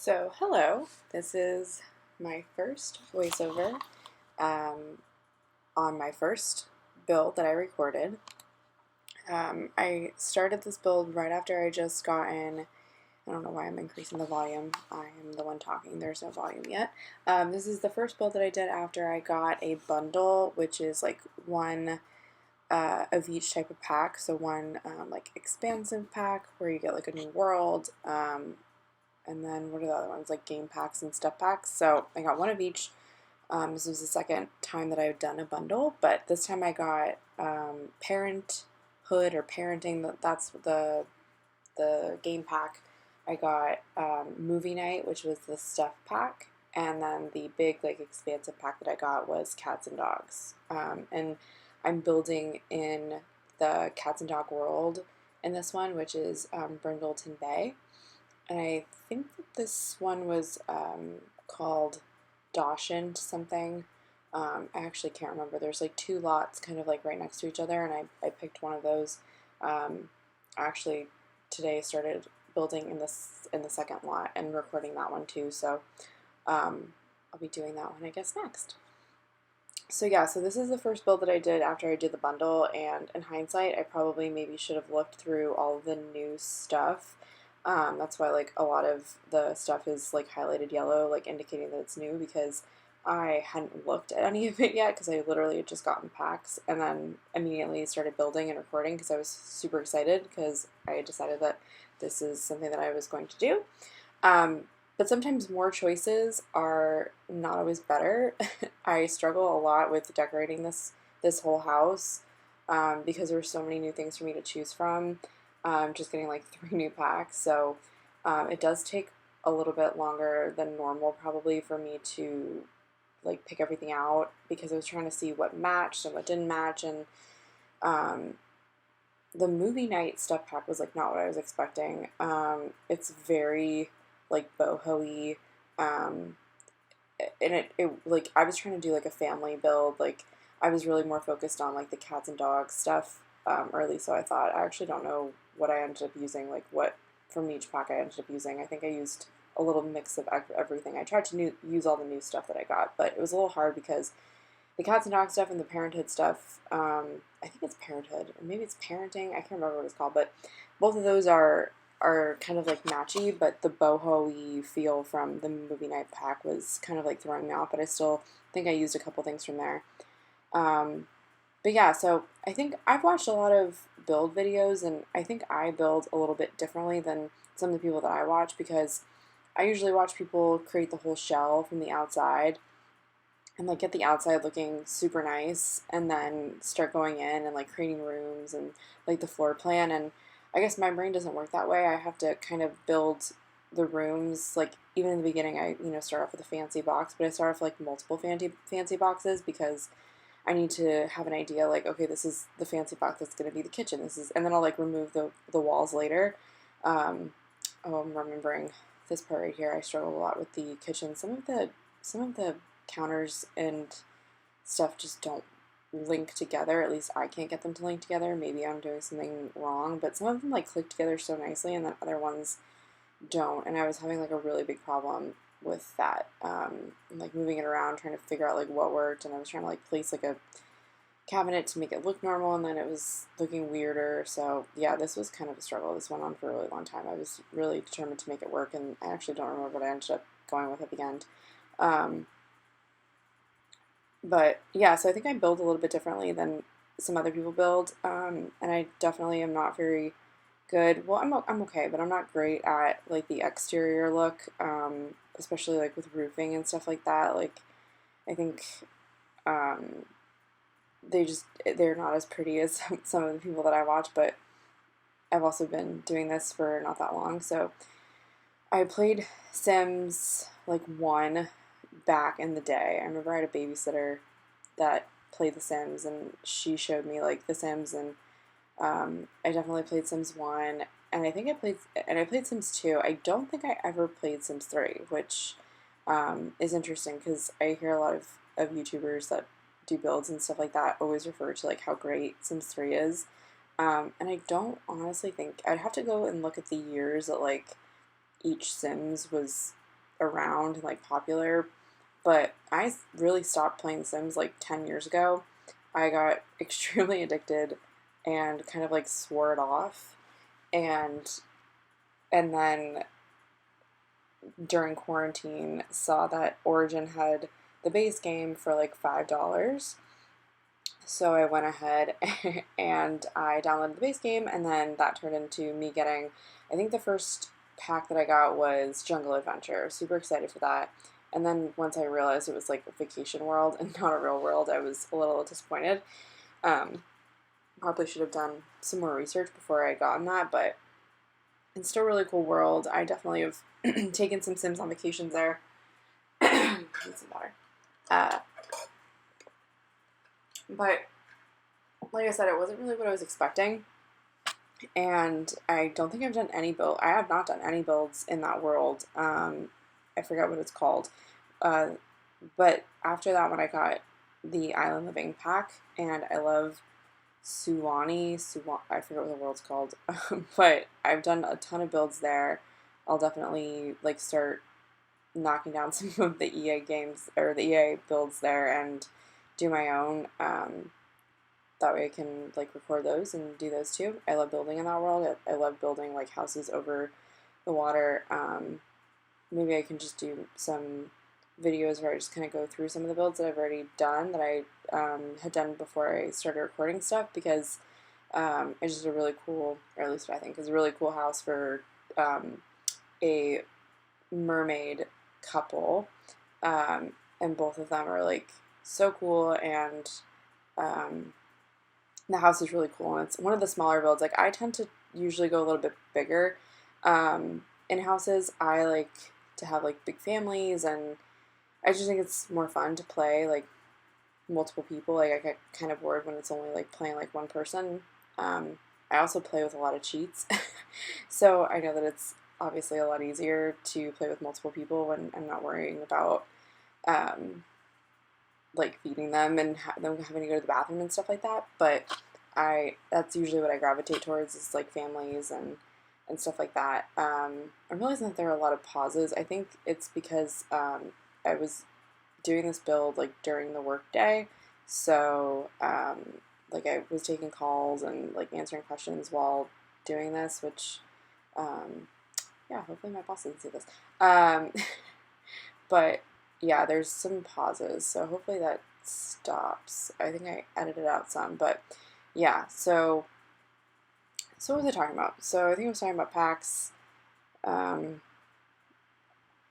So, hello, this is my first voiceover on my first build that I recorded. I started this build right after I just gotten, I don't know why I'm increasing the volume, I am the one talking, there's no volume yet. This is the first build that I did after I got a bundle, which is like one of each type of pack. So one like expansive pack where you get like a new world, and then what are the other ones, like game packs and stuff packs. So I got one of each. This was the second time that I've done a bundle, but this time I got Parenthood or Parenting. That's the game pack. I got Movie Night, which was the stuff pack, and then the big like expansive pack that I got was Cats and Dogs. And I'm building in the Cats and Dog world in this one, which is Brindleton Bay. And I think that this one was called Dawson something. I actually can't remember. There's like two lots kind of like right next to each other, and I picked one of those. I actually today started building in the second lot and recording that one too, so I'll be doing that one I guess next. So yeah, so this is the first build that I did after I did the bundle, and in hindsight I probably maybe should have looked through all of the new stuff. That's why like a lot of the stuff is like highlighted yellow, like indicating that it's new, because I hadn't looked at any of it yet because I literally had just gotten packs and then immediately started building and recording because I was super excited because I had decided that this is something that I was going to do. But sometimes more choices are not always better. I struggle a lot with decorating this whole house because there were so many new things for me to choose from. Just getting like 3 new packs, so it does take a little bit longer than normal probably for me to like pick everything out because I was trying to see what matched and what didn't match, and the movie night stuff pack was like not what I was expecting. It's very like boho-y, and it like I was trying to do like a family build, like I was really more focused on like the cats and dogs stuff, or at least so I thought. I actually don't know what I ended up using, like what from each pack I ended up using. I think I used a little mix of everything. I tried to use all the new stuff that I got, but it was a little hard because the cats and dogs stuff and the Parenthood stuff, I think it's Parenthood, or maybe it's Parenting, I can't remember what it's called, but both of those are kind of like matchy, but the boho-y feel from the movie night pack was kind of like throwing me off, but I still think I used a couple things from there. But yeah, so I think I've watched a lot of build videos, and I think I build a little bit differently than some of the people that I watch, because I usually watch people create the whole shell from the outside and like get the outside looking super nice and then start going in and like creating rooms and like the floor plan. And I guess my brain doesn't work that way. I have to kind of build the rooms, like even in the beginning I start off with a fancy box, but I start off like multiple fancy boxes because I need to have an idea, like, okay, this is the fancy box that's going to be the kitchen. And then I'll like remove the walls later. Oh, I'm remembering this part right here. I struggle a lot with the kitchen. Some of the counters and stuff just don't link together. At least I can't get them to link together. Maybe I'm doing something wrong, but some of them like click together so nicely, and then other ones don't. And I was having like a really big problem with that, like moving it around, trying to figure out like what worked, and I was trying to like place like a cabinet to make it look normal, and then it was looking weirder. So yeah, this was kind of a struggle. This went on for a really long time. I was really determined to make it work, and I actually don't remember what I ended up going with at the end. But yeah, so I think I build a little bit differently than some other people build, and I definitely am not very good. Well, I'm okay, but I'm not great at like the exterior look, especially like with roofing and stuff like that. Like I think um, they're not as pretty as some of the people that I watch, but I've also been doing this for not that long. So I played Sims like 1 back in the day. I remember I had a babysitter that played The Sims, and she showed me like The Sims, and I definitely played Sims 1, and I think I played Sims 2. I don't think I ever played Sims 3, which is interesting because I hear a lot of YouTubers that do builds and stuff like that always refer to like how great Sims 3 is. And I don't honestly think, I'd have to go and look at the years that like each Sims was around and like popular, but I really stopped playing The Sims like 10 years ago. I got extremely addicted and kind of like swore it off, and then during quarantine saw that Origin had the base game for like $5. So I went ahead and I downloaded the base game, and then that turned into me getting, I think the first pack that I got was Jungle Adventure. Super excited for that. And then once I realized it was like a vacation world and not a real world, I was a little disappointed. Probably should have done some more research before I got on that, but it's still a really cool world. I definitely have taken some Sims on vacations there. Need some water. But like I said, it wasn't really what I was expecting, and I don't think I've done any build. I have not done any builds in that world. I forget what it's called, but after that one, I got the Island Living pack, and I love Suwani. I forget what the world's called, but I've done a ton of builds there. I'll definitely like start knocking down some of the EA games or the EA builds there and do my own. That way I can like record those and do those too. I love building in that world. I love building like houses over the water. Maybe I can just do some videos where I just kind of go through some of the builds that I've already done, that I had done before I started recording stuff, because it's just a really cool, or at least what I think is a really cool house for a mermaid couple, and both of them are like so cool, and the house is really cool, and it's one of the smaller builds. Like, I tend to usually go a little bit bigger in houses. I like to have like big families, and I just think it's more fun to play like multiple people. Like, I get kind of bored when it's only like playing like one person. I also play with a lot of cheats, so I know that it's obviously a lot easier to play with multiple people when I'm not worrying about like feeding them and them having to go to the bathroom and stuff like that. But that's usually what I gravitate towards, is like families and stuff like that. I'm realizing that there are a lot of pauses. I think it's because I was doing this build like during the work day, so like I was taking calls and like answering questions while doing this, which yeah, hopefully my boss doesn't see this. But yeah, there's some pauses, so hopefully that stops. I think I edited out some, but yeah, so what was I talking about? So I think I was talking about packs. I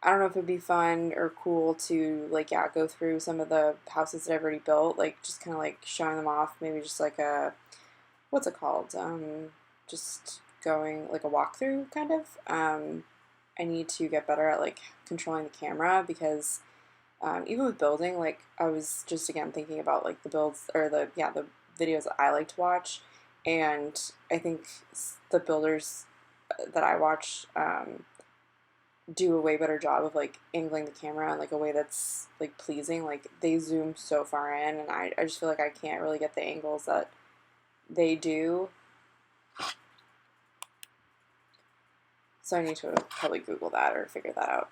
don't know if it'd be fun or cool to like, yeah, go through some of the houses that I've already built, like just kind of like showing them off, maybe just like a, what's it called? Just going like a walkthrough kind of. I need to get better at like controlling the camera, because even with building, like I was just again thinking about like the builds, or the videos that I like to watch, and I think the builders that I watch do a way better job of like angling the camera in like a way that's like pleasing. Like, they zoom so far in, and I just feel like I can't really get the angles that they do. So I need to probably Google that or figure that out.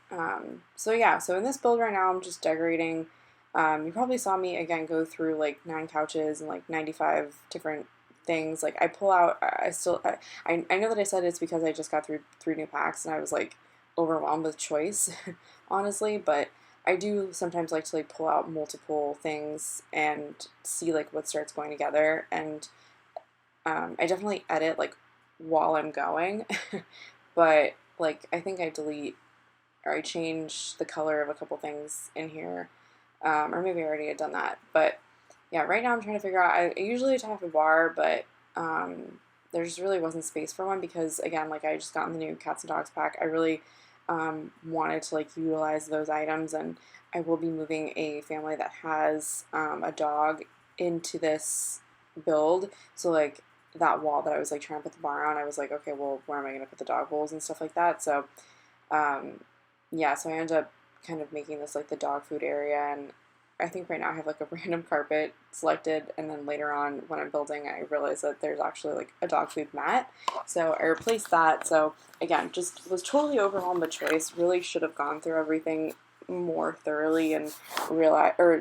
So yeah, so in this build right now, I'm just decorating. You probably saw me, again, go through like 9 couches and like 95 different things. Like, I pull out, I know that I said it's because I just got through 3 new packs and I was like overwhelmed with choice, honestly, but I do sometimes like to like pull out multiple things and see like what starts going together. And I definitely edit like while I'm going. But like, I think I delete or I change the color of a couple things in here, or maybe I already had done that. But yeah, right now I'm trying to figure out. I usually have a bar, but there just really wasn't space for one, because again, like, I just got the new cats and dogs pack. I really wanted to like utilize those items, and I will be moving a family that has a dog into this build. So like, that wall that I was like trying to put the bar on, I was like, okay, well, where am I going to put the dog bowls and stuff like that? So yeah, so I ended up kind of making this like the dog food area, and I think right now I have like a random carpet selected, and then later on when I'm building, I realize that there's actually like a dog food mat. So I replaced that. So again, just was totally overwhelmed with choice. Really should have gone through everything more thoroughly and realize, or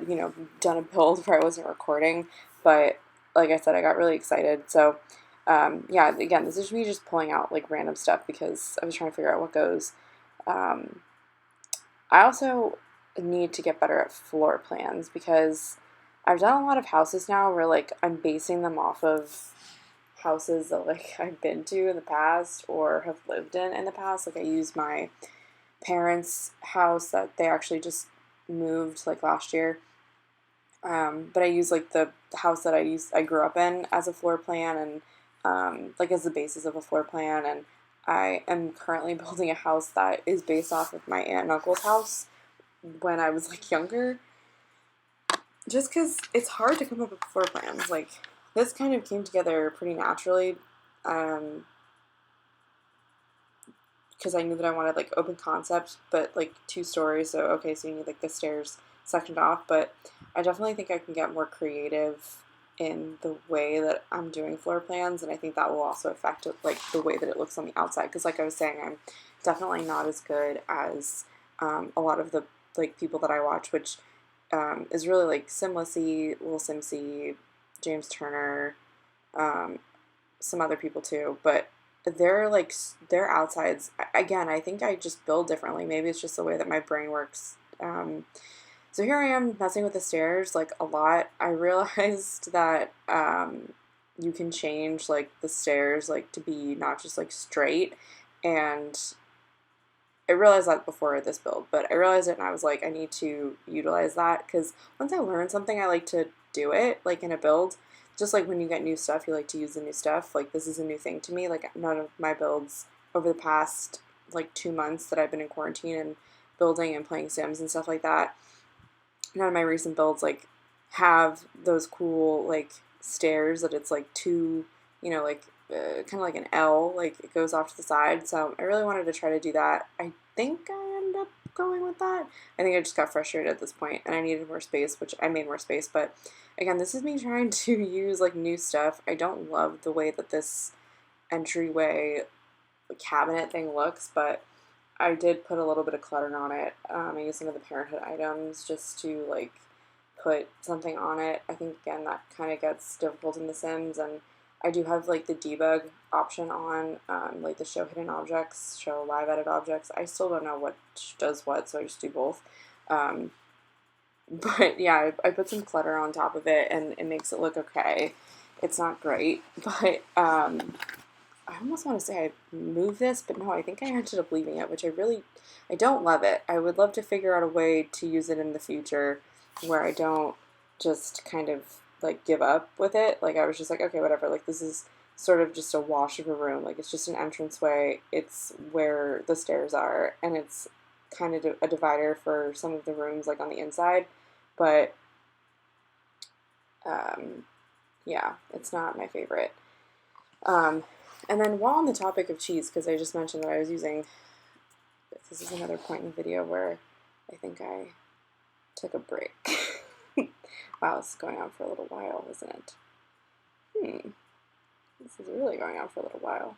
done a build where I wasn't recording. But like I said, I got really excited. So yeah, again, this is me just pulling out like random stuff because I was trying to figure out what goes. I also need to get better at floor plans because I've done a lot of houses now where like I'm basing them off of houses that like I've been to in the past or have lived in the past. Like I used my parents' house that they actually just moved like last year. But I use like the house that I grew up in as a floor plan and like as the basis of a floor plan, and I am currently building a house that is based off of my aunt and uncle's house when I was like younger, just because it's hard to come up with floor plans. Like this kind of came together pretty naturally because I knew that I wanted like open concept but like 2 stories, so okay, so you need like the stairs sectioned off, but I definitely think I can get more creative in the way that I'm doing floor plans, and I think that will also affect like the way that it looks on the outside, because like I was saying, I'm definitely not as good as a lot of the like people that I watch, which is really like Simlessy, Will Simsy, James Turner, some other people too, but they're like their outsides. Again, I think I just build differently. Maybe it's just the way that my brain works. So here I am messing with the stairs like a lot. I realized that you can change like the stairs like to be not just like straight, and I realized that before this build, but I realized it and I was like, I need to utilize that because once I learn something, I like to do it like in a build. Just like when you get new stuff, you like to use the new stuff. Like this is a new thing to me. Like none of my builds over the past like 2 months that I've been in quarantine and building and playing Sims and stuff like that, none of my recent builds like have those cool like stairs that it's like two, like kind of like an L, like it goes off to the side. So I really wanted to try to do that. I think I ended up going with that. I think I just got frustrated at this point and I needed more space, which I made more space. But again, this is me trying to use like new stuff. I don't love the way that this entryway cabinet thing looks, but I did put a little bit of clutter on it. I used some of the Parenthood items just to like put something on it. I think again that kind of gets difficult in The Sims, and I do have like the debug option on, like the show hidden objects, show live edit objects. I still don't know what does what, so I just do both. But yeah, I put some clutter on top of it, and it makes it look okay. It's not great, but I almost want to say I moved this, but no, I think I ended up leaving it, which I don't love it. I would love to figure out a way to use it in the future where I don't just kind of like give up with it. Like I was just like, okay, whatever. Like this is sort of just a wash of a room. Like it's just an entranceway. It's where the stairs are, and it's kind of a divider for some of the rooms like on the inside. But yeah, it's not my favorite. And then while on the topic of cheese, because I just mentioned that I was using, this is another point in the video where I think I took a break. Wow, this is going on for a little while, isn't it? This is really going on for a little while.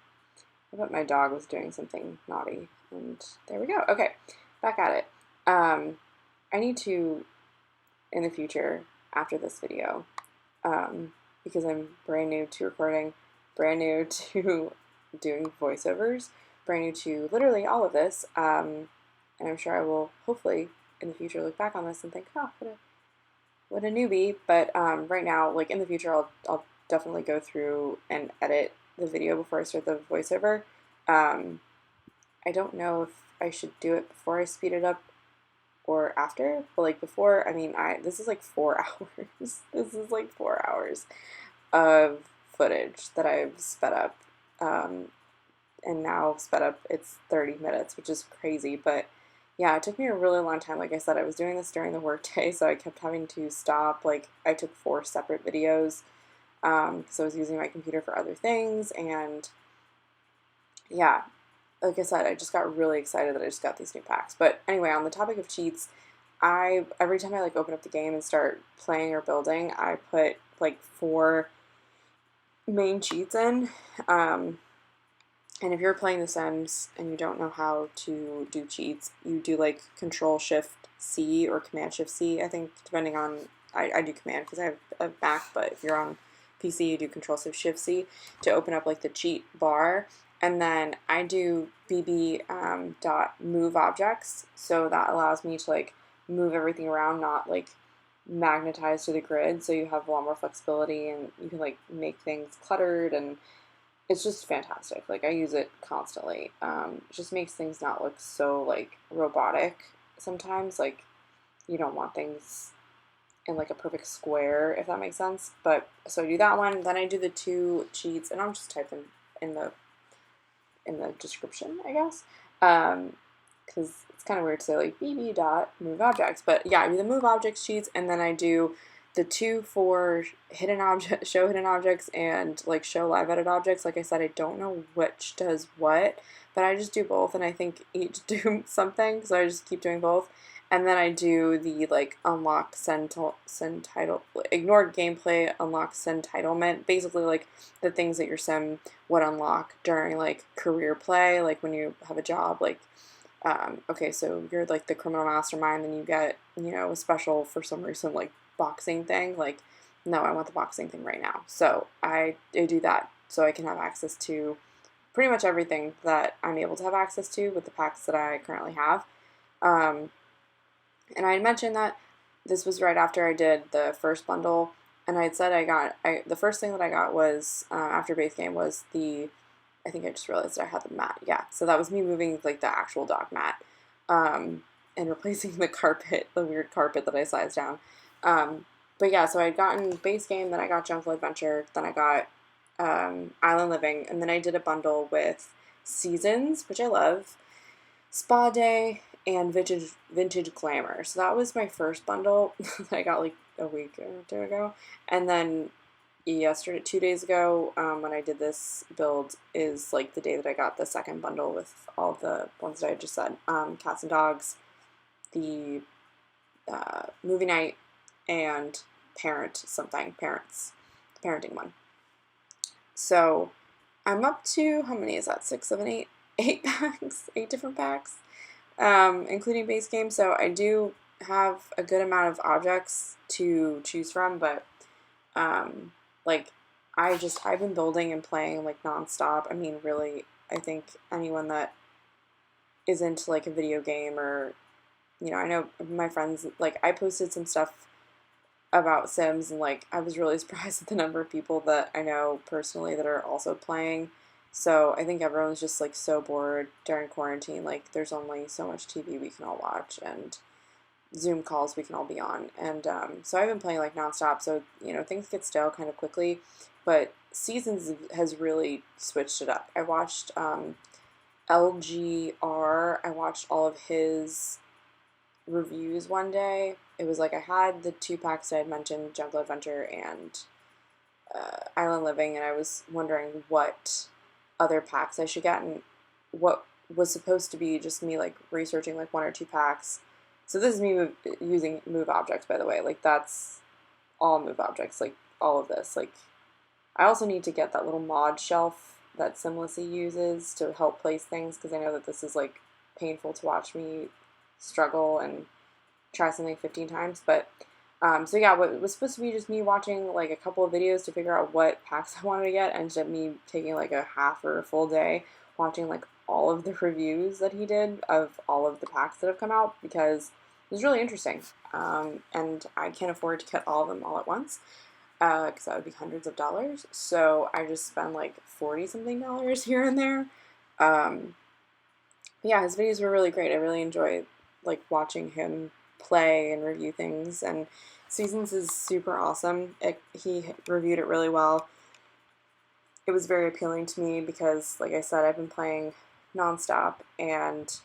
I bet my dog was doing something naughty, and there we go. Okay, back at it. I need to, in the future, after this video, because I'm brand new to recording, brand new to doing voiceovers, brand new to literally all of this, and I'm sure I will hopefully in the future look back on this and think, oh, what a newbie. But right now, like in the future, I'll definitely go through and edit the video before I start the voiceover. I don't know if I should do it before I speed it up or after, but like before, I mean, this is like 4 hours. This is like 4 hours of footage that I've sped up, and now sped up it's 30 minutes, which is crazy. But yeah, it took me a really long time. Like I said, I was doing this during the workday, so I kept having to stop. Like I took 4 separate videos because I was using my computer for other things, and yeah, like I said, I just got really excited that I just got these new packs. But anyway, on the topic of cheats, every time I like open up the game and start playing or building, I put like 4 main cheats in. And if you're playing The Sims and you don't know how to do cheats, you do like Control Shift C or Command Shift C, I think, depending on, I do Command because I have a Mac, but if you're on PC, you do Control Shift C to open up like the cheat bar. And then I do bb.moveobjects, so that allows me to like move everything around, not like magnetized to the grid, so you have a lot more flexibility and you can like make things cluttered, and it's just fantastic. Like, I use it constantly. It just makes things not look so, like, robotic sometimes. Like, you don't want things in, like, a perfect square, if that makes sense. But, so I do that one. Then I do the 2 cheats, and I'll just type them in the description, I guess. Because it's kind of weird to say, like, bb.moveobjects. But, yeah, I do the move objects cheats, and then I do the 2 for show hidden objects and like show live edit objects. Like I said, I don't know which does what, but I just do both, and I think each do something, so I just keep doing both. And then I do the like unlock send title, ignored gameplay, unlock send entitlement, basically like the things that your sim would unlock during like career play, like when you have a job, like okay, so you're like the criminal mastermind, then you get, you know, a special for some reason, like boxing thing. Like, no, I want the boxing thing right now. So I do that so I can have access to pretty much everything that I'm able to have access to with the packs that I currently have. And I had mentioned that this was right after I did the first bundle, and I had said the first thing that I got was, after base game, was I think I just realized I had the mat. Yeah, so that was me moving like the actual dog mat, and replacing the carpet, the weird carpet that I sized down. But yeah, so I'd gotten base game, then I got Jungle Adventure, then I got Island Living, and then I did a bundle with Seasons, which I love, Spa Day, and Vintage Glamour. So that was my first bundle that I got like a week or 2 ago. And then 2 days ago, when I did this build, is like the day that I got the second bundle with all the ones that I just said. Cats and Dogs, the movie night, and Parents, the parenting one. So I'm up to, how many is that? 6, 7, 8? 8 packs, 8 different packs, including base game. So I do have a good amount of objects to choose from, but like I've been building and playing like nonstop. I mean, really, I think anyone that is into like a video game, or, you know, I know my friends, like I posted some stuff about Sims, and like I was really surprised at the number of people that I know personally that are also playing. So I think everyone's just like so bored during quarantine. Like, there's only so much TV we can all watch, and Zoom calls we can all be on. And so I've been playing like nonstop, so, you know, things get stale kind of quickly. But Seasons has really switched it up. I watched LGR, I watched all of his reviews one day. It was like I had the 2 packs that I had mentioned, Jungle Adventure and Island Living, and I was wondering what other packs I should get, and what was supposed to be just me like researching like 1 or 2 packs. So this is me using move objects, by the way. Like, that's all move objects, like all of this. Like, I also need to get that little mod shelf that Simlessy uses to help place things, because I know that this is like painful to watch me struggle and try something 15 times. But so yeah, what was supposed to be just me watching like a couple of videos to figure out what packs I wanted to get, ended up me taking like a half or a full day watching like all of the reviews that he did of all of the packs that have come out, because it was really interesting. And I can't afford to get all of them all at once, because that would be hundreds of dollars. So I just spend like $40-something here and there. Yeah, his videos were really great. I really enjoy like watching him play and review things, and Seasons is super awesome. He reviewed it really well. It was very appealing to me because, like I said, I've been playing nonstop, and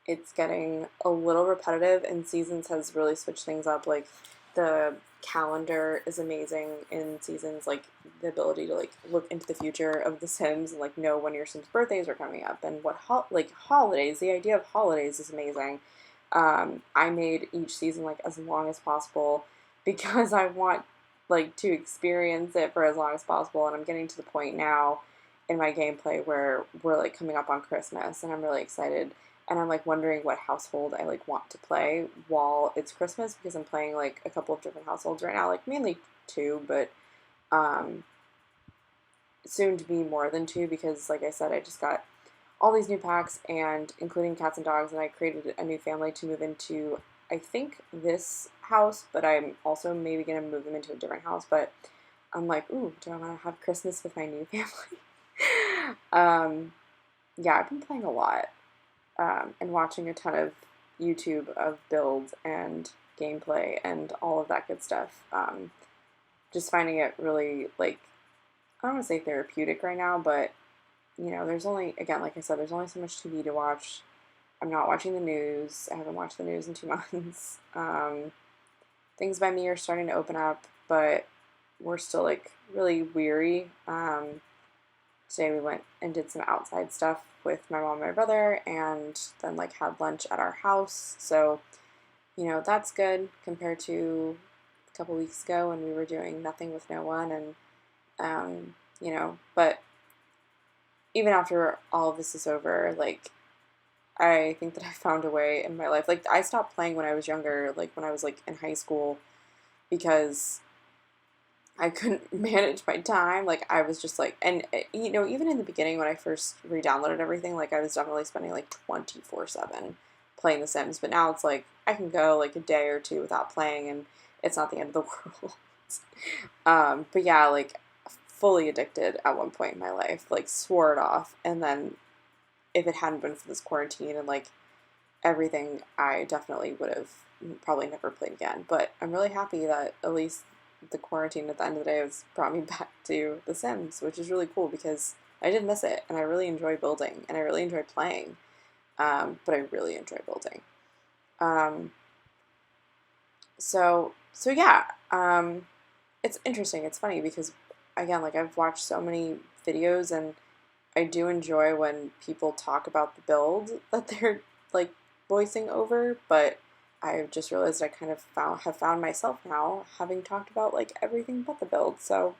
it's getting a little repetitive, and Seasons has really switched things up. Like, the calendar is amazing in Seasons, like the ability to like look into the future of the Sims and like know when your Sims birthdays are coming up, and what holidays, the idea of holidays is amazing. I made each season like as long as possible because I want like to experience it for as long as possible, and I'm getting to the point now in my gameplay where we're like coming up on Christmas and I'm really excited, and I'm like wondering what household I like want to play while it's Christmas, because I'm playing like a couple of different households right now, like mainly two, but um soon to be more than two, because like I said, I just got all these new packs, and including cats and dogs, and I created a new family to move into, I think, this house, but I'm also maybe going to move them into a different house, but I'm like, ooh, do I want to have Christmas with my new family? Yeah, I've been playing a lot, and watching a ton of YouTube of builds and gameplay and all of that good stuff. Just finding it really, like, I don't want to say therapeutic right now, but you know, there's only, again, like I said, there's only so much TV to watch. I'm not watching the news. I haven't watched the news in 2 months. Things by me are starting to open up, but we're still like really weary. Today we went and did some outside stuff with my mom and my brother, and then like had lunch at our house. So, you know, that's good compared to a couple weeks ago when we were doing nothing with no one, and you know, but even after all of this is over, like, I think that I found a way in my life. Like, I stopped playing when I was younger, like, when I was, like, in high school, because I couldn't manage my time. Like, I was just, like, and, you know, even in the beginning when I first re-downloaded everything, like, I was definitely spending, like, 24/7 playing The Sims, but now it's, like, I can go, like, a day or two without playing, and it's not the end of the world. But yeah, like, fully addicted at one point in my life, like swore it off, and then if it hadn't been for this quarantine and like everything, I definitely would have probably never played again. But I'm really happy that at least the quarantine at the end of the day has brought me back to The Sims, which is really cool because I did miss it, and I really enjoy building, and I really enjoy playing, but I really enjoy building. So yeah, it's interesting. It's funny because, again, like I've watched so many videos, and I do enjoy when people talk about the build that they're like voicing over, but I've just realized I kind of have found myself now having talked about like everything but the build. So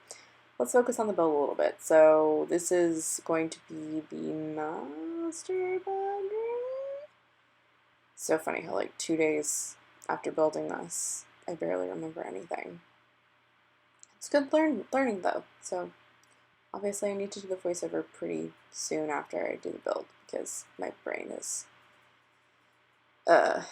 let's focus on the build a little bit. So this is going to be the master bedroom. So funny how like 2 days after building this, I barely remember anything. It's good learning though. So obviously I need to do the voiceover pretty soon after I do the build because my brain is, I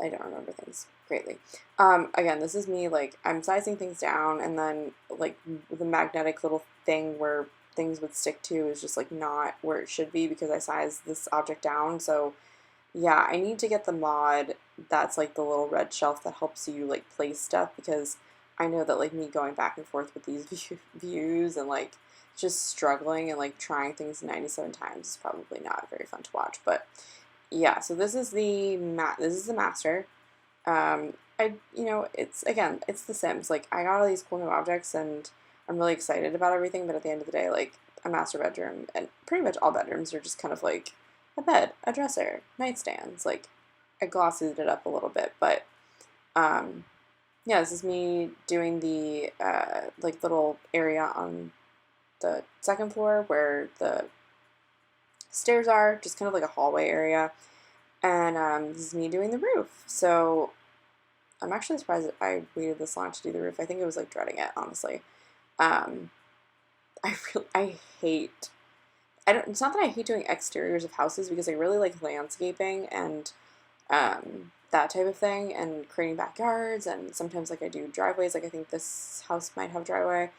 don't remember things greatly. Again, this is me, like, I'm sizing things down, and then, like, the magnetic little thing where things would stick to is just, like, not where it should be because I sized this object down. So, yeah, I need to get the mod that's, like, the little red shelf that helps you, like, place stuff, because I know that, like, me going back and forth with these views and, like, just struggling and, like, trying things 97 times is probably not very fun to watch. But yeah, so this is the master. You know, it's, again, it's The Sims. Like, I got all these cool new objects, and I'm really excited about everything, but at the end of the day, like, a master bedroom, and pretty much all bedrooms are just kind of like a bed, a dresser, nightstands. Like, I glossed it up a little bit, but, yeah, this is me doing the, like, little area on the second floor where the stairs are, just kind of like a hallway area, and this is me doing the roof. So I'm actually surprised that I waited this long to do the roof. I think it was like dreading it, honestly. I hate, it's not that I hate doing exteriors of houses, because I really like landscaping and that type of thing, and creating backyards, and sometimes like I do driveways. Like I think this house might have driveway.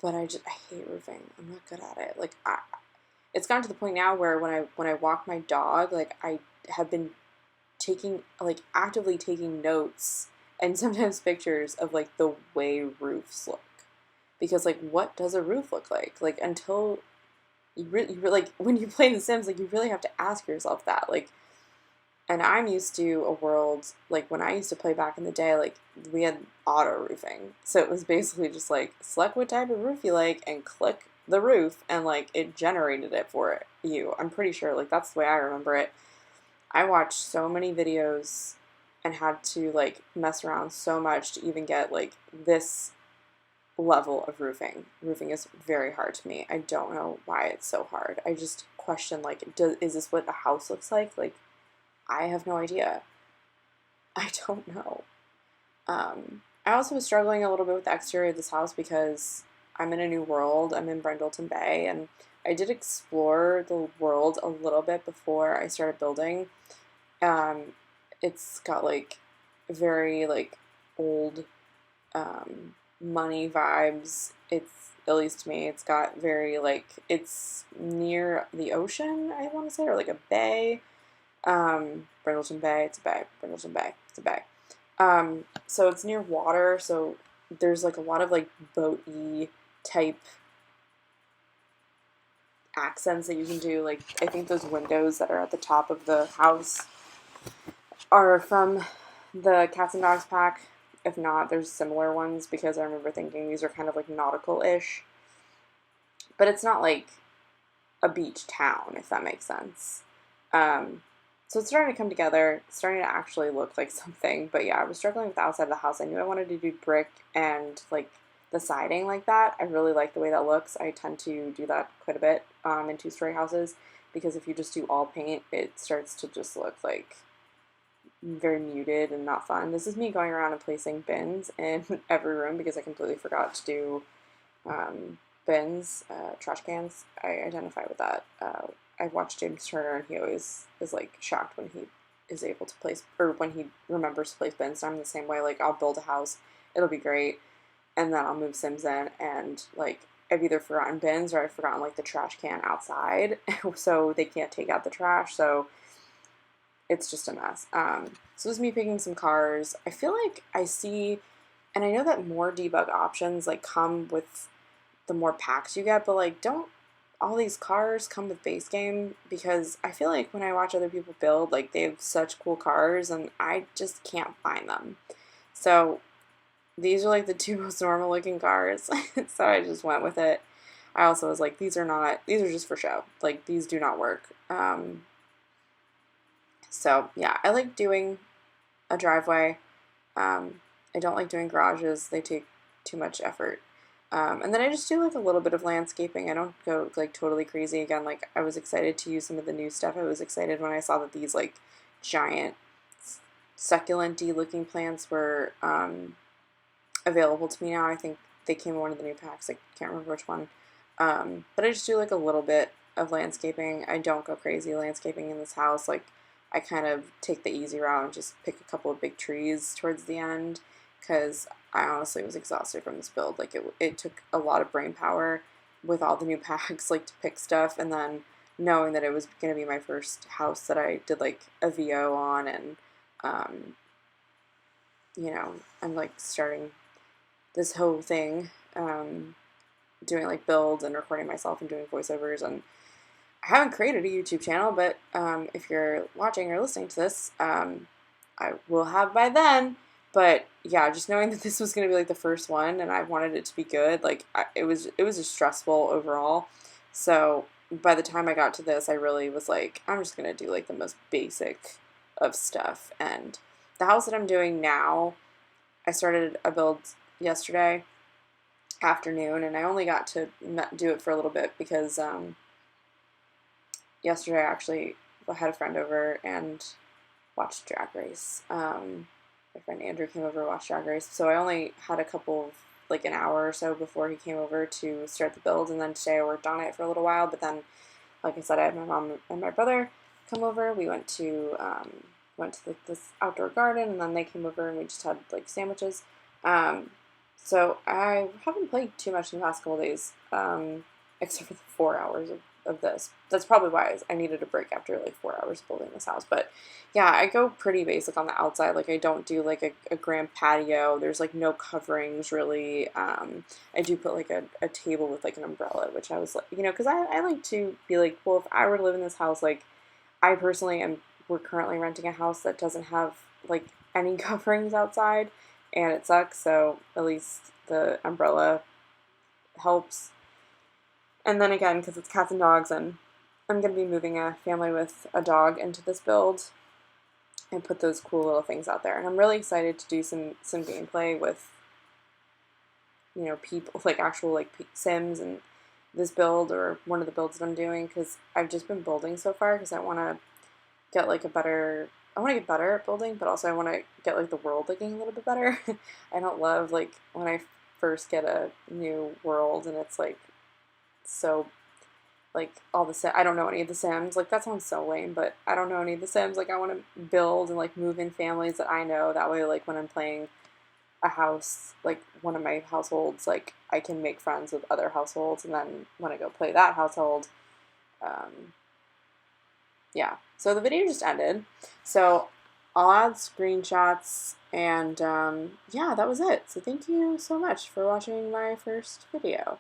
But I hate roofing. I'm not good at it. Like, it's gotten to the point now where when I walk my dog, like, I have been actively taking notes and sometimes pictures of, like, the way roofs look. Because, like, what does a roof look like? Like, until you really, like, when you play The Sims, like, you really have to ask yourself that. Like, and I'm used to a world, like, when I used to play back in the day, like, we had auto roofing. So it was basically just, like, select what type of roof you like and click the roof and like it generated it for you. I'm pretty sure, like that's the way I remember it. I watched so many videos and had to like mess around so much to even get like this level of roofing. Roofing is very hard to me. I don't know why it's so hard. I just question like, is this what a house looks like? Like, I have no idea. I don't know. I also was struggling a little bit with the exterior of this house because I'm in a new world. I'm in Brindleton Bay, and I did explore the world a little bit before I started building. Um, it's got like very like old money vibes. It's, at least to me, it's got very like, it's near the ocean, I want to say, or like a bay. Brindleton Bay, it's a bay. Brindleton Bay, it's a bay. So it's near water, so there's like a lot of like boat-y type accents that you can do. Like, I think those windows that are at the top of the house are from the Cats and Dogs pack. If not, there's similar ones because I remember thinking these are kind of like nautical-ish. But it's not like a beach town, if that makes sense. So it's starting to come together. It's starting to actually look like something. But yeah, I was struggling with the outside of the house. I knew I wanted to do brick and like the siding like that. I really like the way that looks. I tend to do that quite a bit in two-story houses because if you just do all paint, it starts to just look like very muted and not fun. This is me going around and placing bins in every room because I completely forgot to do bins, trash cans. I identify with that. I watched James Turner, and he always is like shocked when he is able to place, or when he remembers to place bins. And I'm the same way. Like, I'll build a house, it'll be great, and then I'll move Sims in, and like I've either forgotten bins or I've forgotten like the trash can outside, so they can't take out the trash. So it's just a mess. So this is me picking some cars. I feel like I see, and I know that more debug options like come with the more packs you get, but like, don't all these cars come with base game? Because I feel like when I watch other people build, like they have such cool cars and I just can't find them. So these are like the two most normal looking cars. So I just went with it. I also was like, these are just for show. Like, these do not work. So yeah, I like doing a driveway. I don't like doing garages. They take too much effort. And then I just do like a little bit of landscaping. I don't go like totally crazy. Again, like I was excited to use some of the new stuff. I was excited when I saw that these like giant succulent-y looking plants were available to me now. I think they came in one of the new packs. I can't remember which one. But I just do like a little bit of landscaping. I don't go crazy landscaping in this house. Like, I kind of take the easy route and just pick a couple of big trees towards the end because I honestly was exhausted from this build. Like, it took a lot of brain power with all the new packs, like, to pick stuff, and then knowing that it was going to be my first house that I did, like, a VO on, and, you know, I'm, like, starting this whole thing, doing, like, builds and recording myself and doing voiceovers, and I haven't created a YouTube channel, but if you're watching or listening to this, I will have by then. But yeah, just knowing that this was going to be like the first one and I wanted it to be good, like it was just stressful overall. So by the time I got to this, I really was like, I'm just going to do like the most basic of stuff. And the house that I'm doing now, I started a build yesterday afternoon, and I only got to do it for a little bit because yesterday I actually had a friend over and watched Drag Race. My friend Andrew came over to watch Drag Race, so I only had a couple of, like an hour or so before he came over to start the build, and then today I worked on it for a little while, but then, like I said, I had my mom and my brother come over. We went to like this outdoor garden, and then they came over and we just had like sandwiches. So I haven't played too much in the past couple days, except for the 4 hours of this. That's probably why I needed a break after like 4 hours building this house. But yeah, I go pretty basic on the outside. Like, I don't do like a grand patio. There's like no coverings really. I do put like a table with like an umbrella, which I was like, you know, because I like to be like, well, if I were to live in this house, like I personally we're currently renting a house that doesn't have like any coverings outside, and it sucks. So at least the umbrella helps. And then again, because it's cats and dogs, and I'm going to be moving a family with a dog into this build and put those cool little things out there. And I'm really excited to do some gameplay with, you know, people, like actual like Sims and this build or one of the builds that I'm doing, because I've just been building so far because I want to get like I want to get better at building, but also I want to get like the world looking a little bit better. I don't love like when I first get a new world and it's like so like all the I don't know any of the Sims. Like that sounds so lame, but I don't know any of the Sims. Like I want to build and like move in families that I know. That way, like when I'm playing a house, like one of my households, like I can make friends with other households, and then when I go play that household, yeah. So the video just ended. So I'll add screenshots, and yeah, that was it. So thank you so much for watching my first video.